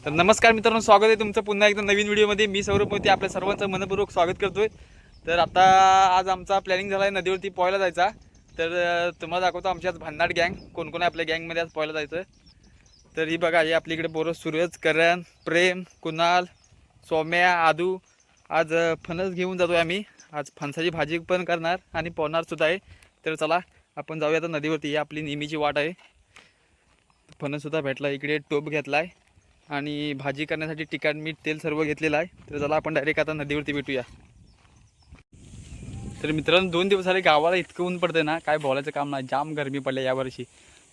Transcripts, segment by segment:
तर नमस्कार मित्रांनो, स्वागत आहे तुमचं पुन्हा एकदा नवीन व्हिडिओमध्ये. मी सौरभ मोहिते आपल्या सर्वांचं मनपूर्वक स्वागत करतोय. तर आता आज आमचा प्लॅनिंग झाला आहे नदीवरती पोहायला जायचा. तर तुम्हाला दाखवतो आमची आज भन्नाट गँग कोण कोण आहे आपल्या गँगमध्ये आज पोहायला जायचं. तर ही बघा, हे आपल्या इकडे पोरं सूरज, करण, प्रेम, कुणाल, सौम्या, आदू. आज फणस घेऊन जातोय आम्ही. आज फणसाची भाजी पण करणार आणि पोहणार सुद्धा आहे. तर चला आपण जाऊया आता नदीवरती. ही आपली नेहमीची वाट आहे. फणससुद्धा भेटला, इकडे टोप घेतला आहे आणि भाजी करण्यासाठी तिखट, मीठ, तेल सर्व घेतलेलं आहे. तर चला आपण डायरेक्ट आता नदीवरती भेटूया. तर मित्रांनो, 2 दिवस झाले गावाला इतकं ऊन पडतं ना, काय बोलायचं काम नाही. जाम गरमी पडली यावर्षी.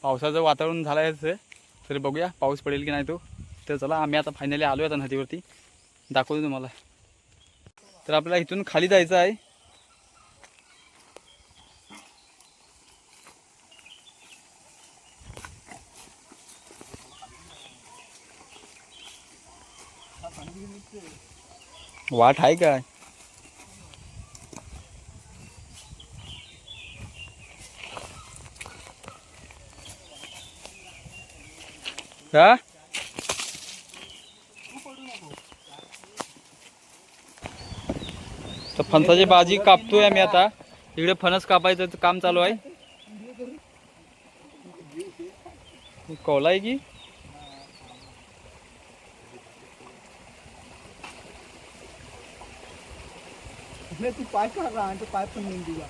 पावसाचं वातावरण झालं आहे. तर बघूया पाऊस पडेल की नाही तो. तर चला आम्ही आता फायनली आलो आता नदीवरती, दाखवतो तुम्हाला. तर आपल्याला इथून खाली जायचं आहे. वाट आहे काय? का तर फणसाची भाजी कापतोय आम्ही आता. इकडे फणस कापायचं काम चालू आहे. कोला आहे की तू पाय काढ रहा आणि तो पाय पण नेऊन दिला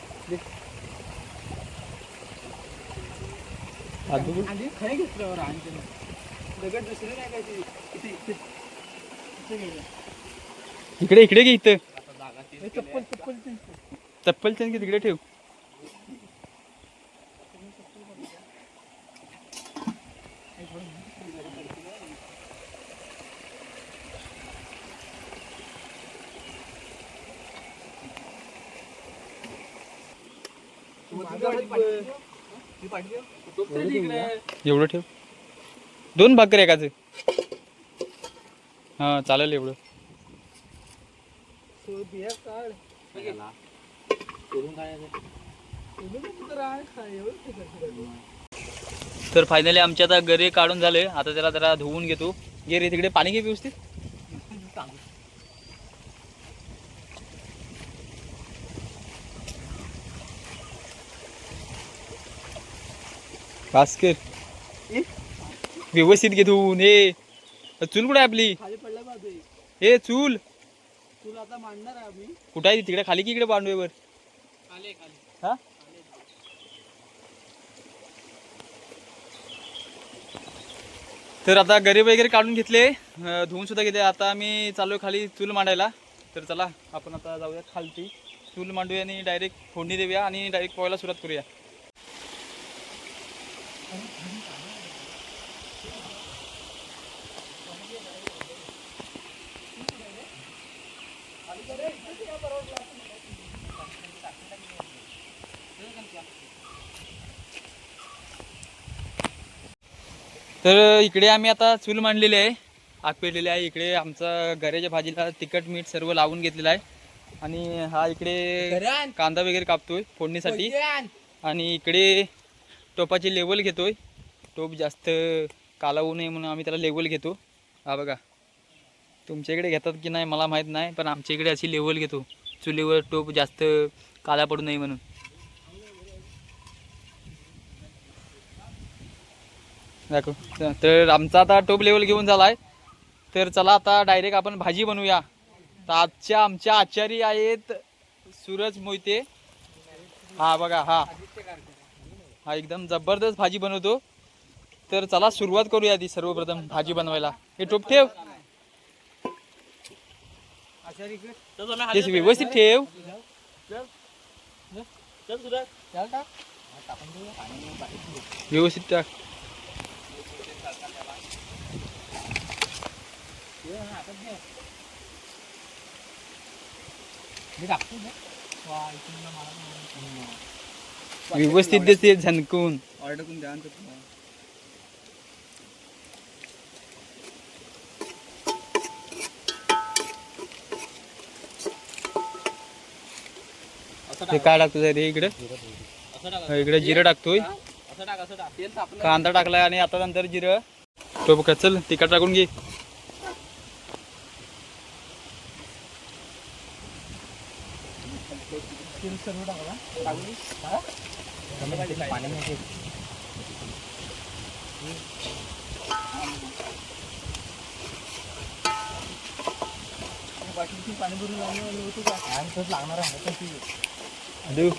आणि खरे घेतल्यावर आणि दगड दुसरे नाही काय इकडे इकडे घे. इथं चप्पल चप्पल चप्पल की तिकडे ठेव. एवढं ठेव. 2 भाकर एकाचं. हां चालेल एवढं. तर फायनली आमचे आता गरे काढून झाले. आता त्याला जरा धुवून घेतो. घे रे तिकडे पाणी घे व्यवस्थित. भास्कर व्यवस्थित घे धुवून. हे चूल कुठे आहे आपली? खाली पडला बाजू हे चूल तुला आता मांडणार आहे आम्ही. कुठं आहे? तिकडे खाली की इकडे बांधूवर? खाली खाली हा तर आता गरे वगैरे काढून घेतले, धुवून सुद्धा घेतले. आता आम्ही चालू खाली चूल मांडायला. तर चला आपण आता जाऊया खालती, चूल मांडूया आणि डायरेक्ट फोडणी देऊया आणि डायरेक्ट पोहायला सुरुवात करूया. तर इकडे आम्ही आता चूल मांडलेली आहे, आग पेटलेली आहे. इकडे आमचा गऱ्याच्या भाजीला तिखट, मीठ सर्व लावून घेतलेलं आहे. आणि हा इकडे कांदा वगैरे कापतोय फोडणीसाठी. आणि इकडे टोपाची लेवल घेतोय. टोप जास्त काला होऊ नये म्हणून आम्ही त्याला लेवल घेतो. हा बघा, तुमच्या इकडे घेतात की नाही मला माहीत नाही, पण आमच्या इकडे अशी लेवल घेतो. चुलीवर टोप जास्त काला पडू नये म्हणून. दाखव. तर आमचा आता टोप लेवल घेऊन झाला आहे. तर चला आता डायरेक्ट आपण भाजी बनवूया. तर आजच्या आमच्या आचारी आहेत सूरज मोहिते. हा बघा, हा एकदम जबरदस्त भाजी बनवतो. तर चला सुरुवात करूया आधी सर्वप्रथम भाजी बनवायला. हे टोप ठेव, व्यवस्थित ठेव. व्यवस्थित टाक. व्यवस्थित देते झणकून. ऑर्डर द्या हे काय टाकतो रे इकडे? इकडे जिरं टाकतोय, कांदा टाकलाय आणि आता नंतर जिरं. तो बघ, चल तिखट टाकून घे. तेल सर्व टाकला पाणी नाही बाटलीची पाणी भरून लागणार होतो का लागणार आहे देऊ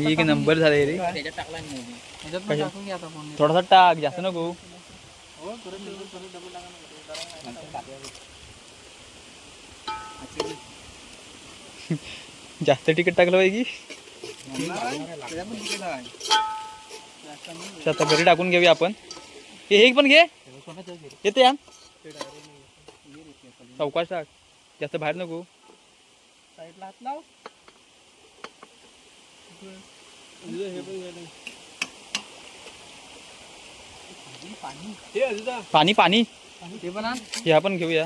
एक नंबर झाले रे. त्याच्यात टाकला नाही ह्याच्यात पण टाकून घ्या आता फोन थोडासा टाक जास्त नको. हो परत डबल जास्त तिकीट टाकलं पाहिजे आता घरी टाकून घेऊया आपण. हे एक पण घे येते या चौकाश टाक जास्त बाहेर नको. साईडला हात लाव. हे पण पाणी पाणी ते पण आण. हे आपण घेऊया.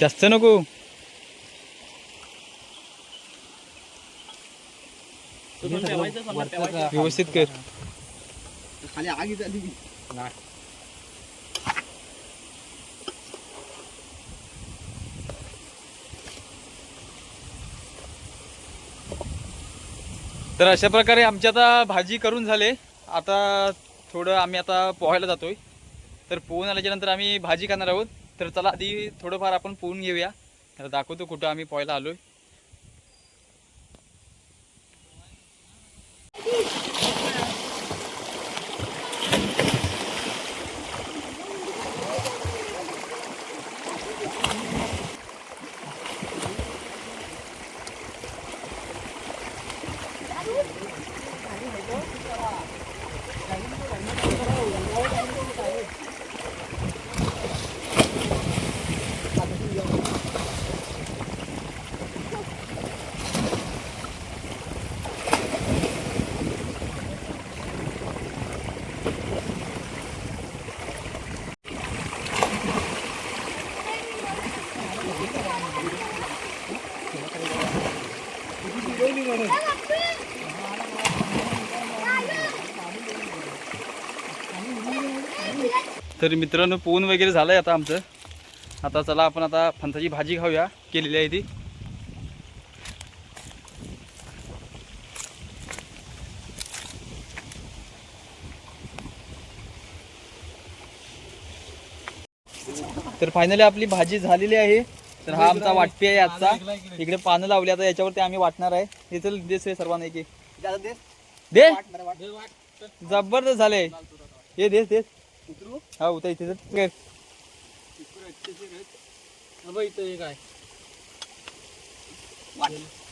जास्त नको. व्यवस्थित कर. खाली आगी झाली तर अशा प्रकारे आमची आता भाजी करून झाले. आता थोडं आम्ही आता पोहायला जातोय. तर पोहून आल्याच्यानंतर आम्ही भाजी खाणार आहोत. तर चला आधी थोडंफार आपण पोहून घेऊया. तर दाखवतो कुठं आम्ही पोहायला आलोय. तर मित्रांनो पोहून वगैरे झालंय आता आमचं. आता चला आपण आता फणसाची भाजी खाऊया. केलेली आहे ती. तर फायनली आपली भाजी झालेली आहे. तर हा आमचा वाटपी आहे आजचा. इकडे पानं लावली आता याच्यावरती आम्ही वाटणार आहे. हे चल देस रे सर्वांना एक दे. जबरदस्त झाले. हे देस देस हा उतर इथे इथं एक आहे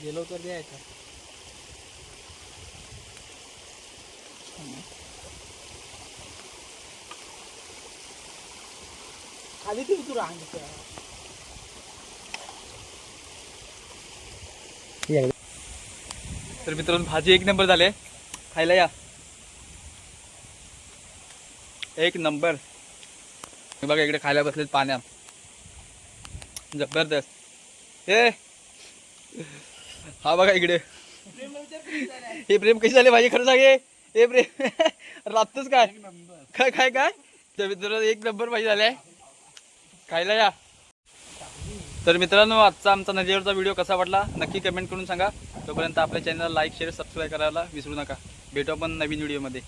गेलो तर द्यायचा. खाली ते उतरू रांग. तर मित्रांनो भाजी एक नंबर झाले. खायला या. एक नंबर. बघा इकडे खायला बसलेत पाण्यात. जबरदस्त. हे हा बघा इकडे. हे प्रेम कशी झाले भाजी खरं सांगे. हे प्रेम रातच काय काय काय काय. तर मित्रांनो एक नंबर भाजी झाले. खायला या. तर मित्रांनो आजचा आमचा नदीवरचा व्हिडिओ कसा वाटला नक्की कमेंट करून सांगा. तोपर्यंत आपल्या चॅनलला लाईक शेअर सबस्क्राईब करायला विसरू नका. भेटू आपण नवीन व्हिडिओमध्ये.